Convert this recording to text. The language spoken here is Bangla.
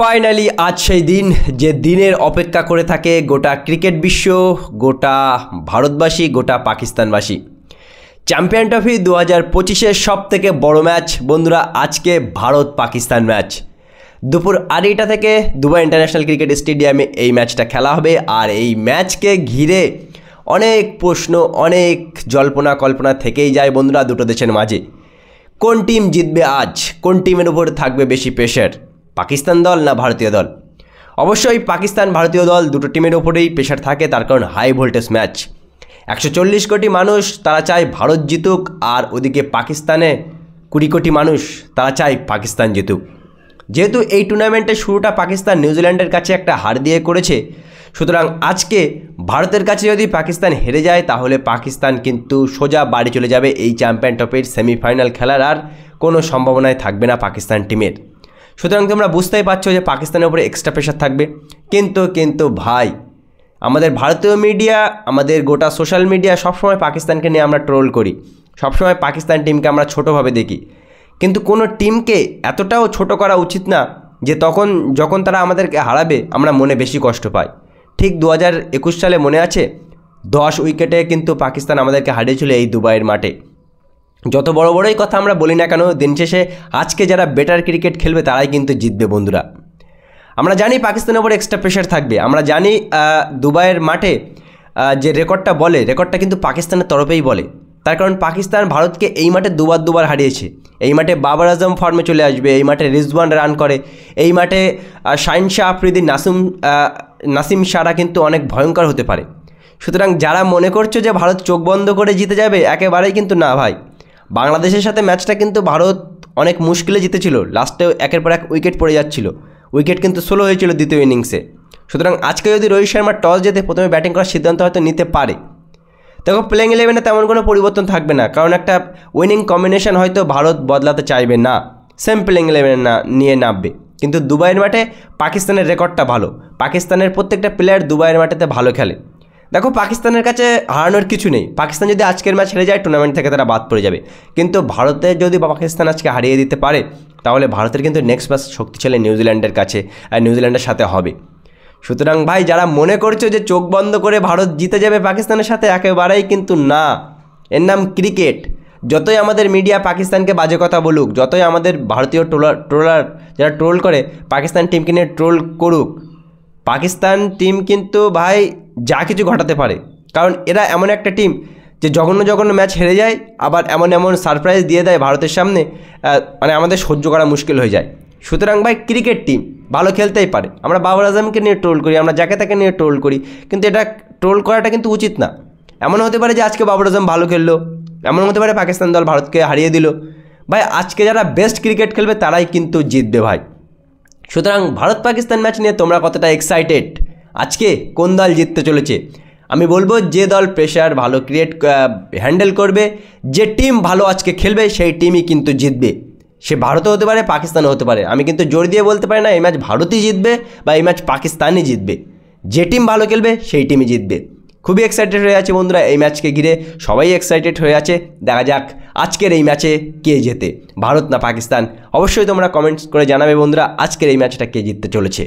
ফাইনালি আজ সেই দিন যে দিনের অপেক্ষা করে থাকে গোটা ক্রিকেট বিশ্ব, গোটা ভারতবাসী, গোটা পাকিস্তানবাসী। চ্যাম্পিয়ন ট্রফি 2025-এর সব থেকে বড় ম্যাচ বন্ধুরা, আজকে ভারত পাকিস্তান ম্যাচ। দুপুর 2:30 থেকে দুবাই ইন্টারন্যাশনাল ক্রিকেট স্টেডিয়ামে এই ম্যাচটা খেলা হবে। আর এই ম্যাচকে ঘিরে অনেক প্রশ্ন, অনেক জল্পনা কল্পনা থেকেই যায় বন্ধুরা দুটো দেশের মাঝে। কোন টিম জিতবে আজ? কোন টিমের উপর থাকবে বেশি প্রেশার, পাকিস্তান দল না ভারতীয় দল? অবশ্যই পাকিস্তান ভারতীয় দল দুটো টিমের ওপরেই প্রেশার থাকে, তার কারণ হাই ভোল্টেজ ম্যাচ। 140 কোটি মানুষ তারা চায় ভারত জিতুক, আর ওদিকে পাকিস্তানে 20 কোটি মানুষ তারা চায় পাকিস্তান জিতুক। যেহেতু এই টুর্নামেন্টের শুরুটা পাকিস্তান নিউজিল্যান্ডের কাছে একটা হার দিয়ে করেছে, সুতরাং আজকে ভারতের কাছে যদি পাকিস্তান হেরে যায় তাহলে পাকিস্তান কিন্তু সোজা বাড়ি চলে যাবে। এই চ্যাম্পিয়ন ট্রফির সেমিফাইনাল খেলার আর কোনো সম্ভাবনায় থাকবে না পাকিস্তান টিমের। সুতরাং তোমরা বুঝতেই পারছো যে পাকিস্তানের উপরে এক্সট্রা প্রেশার থাকবে। কিন্তু ভাই, আমাদের ভারতীয় মিডিয়া, আমাদের গোটা সোশ্যাল মিডিয়া সবসময় পাকিস্তানকে নিয়ে আমরা ট্রোল করি, সবসময় পাকিস্তান টিমকে আমরা ছোটোভাবে দেখি। কিন্তু কোনো টিমকে এতটাও ছোট করা উচিত না যে যখন তারা আমাদেরকে হারাবে আমরা মনে বেশি কষ্ট পাই। ঠিক 2021 সালে মনে আছে 10 উইকেটে কিন্তু পাকিস্তান আমাদেরকে হারিয়েছিল এই দুবাইয়ের মাঠে। যত বড়ই কথা আমরা বলি না কেন, দিন শেষে আজকে যারা বেটার ক্রিকেট খেলবে তারাই কিন্তু জিতবে বন্ধুরা। আমরা জানি পাকিস্তানের উপর এক্সট্রা প্রেশার থাকবে, আমরা জানি দুবাইয়ের মাঠে যে রেকর্ডটা কিন্তু পাকিস্তানের তরফেই বলে। তার কারণ পাকিস্তান ভারতকে এই মাঠে দুবার হারিয়েছে। এই মাঠে বাবর আজম ফর্মে চলে আসবে, এই মাঠে রিজওয়ান রান করে, এই মাঠে শাহিন শাহ আফ্রিদি, নাসিম শাহরা কিন্তু অনেক ভয়ঙ্কর হতে পারে। সুতরাং যারা মনে করছো যে ভারত চোখ বন্ধ করে জিতে যাবে, একেবারেই কিন্তু না ভাই। বাংলাদেশের সাথে ম্যাচটা কিন্তু ভারত অনেক মুশকিলে জিতেছিল, লাস্টে একের পর এক উইকেট পড়ে যাচ্ছিল, উইকেট কিন্তু স্লো হয়েছিল দ্বিতীয় ইনিংসে। সুতরাং আজকে যদি রোহিত শর্মা টস জিতে প্রথমে ব্যাটিং করার সিদ্ধান্ত হয়তো নিতে পারে, দেখো প্লেইং 11-এ তেমন কোনো পরিবর্তন থাকবে না, কারণ একটা উইনিং কম্বিনেশন হয়তো ভারত বদলাতে চাইবে না, সেম প্লেইং 11 নিয়ে নামবে। কিন্তু দুবাইয়ের মাঠে পাকিস্তানের রেকর্ডটা ভালো, পাকিস্তানের প্রত্যেকটা প্লেয়ার দুবাইয়ের মাঠেতে ভালো খেলে। দেখো পাকিস্তানের কাছে হারানোর কিছু নেই, পাকিস্তান যদি আজকের ম্যাচ হেরে যায় টুর্নামেন্ট থেকে তারা বাদ পড়ে যাবে। কিন্তু ভারতের যদি পাকিস্তান আজকে হারিয়ে দিতে পারে তাহলে ভারতের কিন্তু নেক্সট ম্যাচ শক্তিশালী নিউজিল্যান্ডের কাছে, আর নিউজিল্যান্ডের সাথে হবে। সুতরাং ভাই, যারা মনে করছো যে চোখ বন্ধ করে ভারত জিতে যাবে পাকিস্তানের সাথে, একেবারেই কিন্তু না। এর নাম ক্রিকেট। যতই আমাদের মিডিয়া পাকিস্তানকে বাজে কথা বলুক, যতই আমাদের ভারতীয় ট্রোলার যারা ট্রোল করে পাকিস্তান টিমকে নিয়ে ট্রোল করুক, পাকিস্তান টিম কিন্তু ভাই যা কিছু ঘটাতে পারে। কারণ এরা এমন একটা টিম যে জঘন্য ম্যাচ হেরে যায়, আবার এমন সারপ্রাইজ দিয়ে দেয় ভারতের সামনে, মানে আমাদের সহ্য করা মুশকিল হয়ে যায়। সুতরাং ভাই, ক্রিকেট টিম ভালো খেলতেই পারে। আমরা বাবর আজমকে নিয়ে ট্রোল করি, আমরা যাকে তাকে নিয়ে ট্রোল করি, কিন্তু এটা ট্রোল করাটা কিন্তু উচিত না। এমন হতে পারে যে আজকে বাবর আজম ভালো খেললো, এমন হতে পারে পাকিস্তান দল ভারতকে হারিয়ে দিল। ভাই, আজকে যারা বেস্ট ক্রিকেট খেলবে তারাই কিন্তু জিতবে ভাই। সুতরাং ভারত পাকিস্তান ম্যাচ নিয়ে তোমরা কতটা এক্সাইটেড? আজকে কোন দল জিততে চলেছে? আমি বলবো যে দল প্রেশার ভালো ক্রিয়েট হ্যান্ডেল করবে, যে টিম ভালো আজকে খেলবে সেই টিমই কিন্তু জিতবে। সে ভারতও হতে পারে, পাকিস্তানও হতে পারে। আমি কিন্তু জোর দিয়ে বলতে পারি না এই ম্যাচ ভারতই জিতবে বা এই ম্যাচ পাকিস্তানই জিতবে। যে টিম ভালো খেলবে সেই টিমই জিতবে। খুবই এক্সাইটেড হয়ে আছে বন্ধুরা এই ম্যাচকে ঘিরে, সবাই এক্সাইটেড হয়ে আছে। দেখা যাক আজকের এই ম্যাচে কে জেতে, ভারত না পাকিস্তান। অবশ্যই তোমরা কমেন্টস করে জানাবে বন্ধুরা আজকের এই ম্যাচটা কে জিততে চলেছে।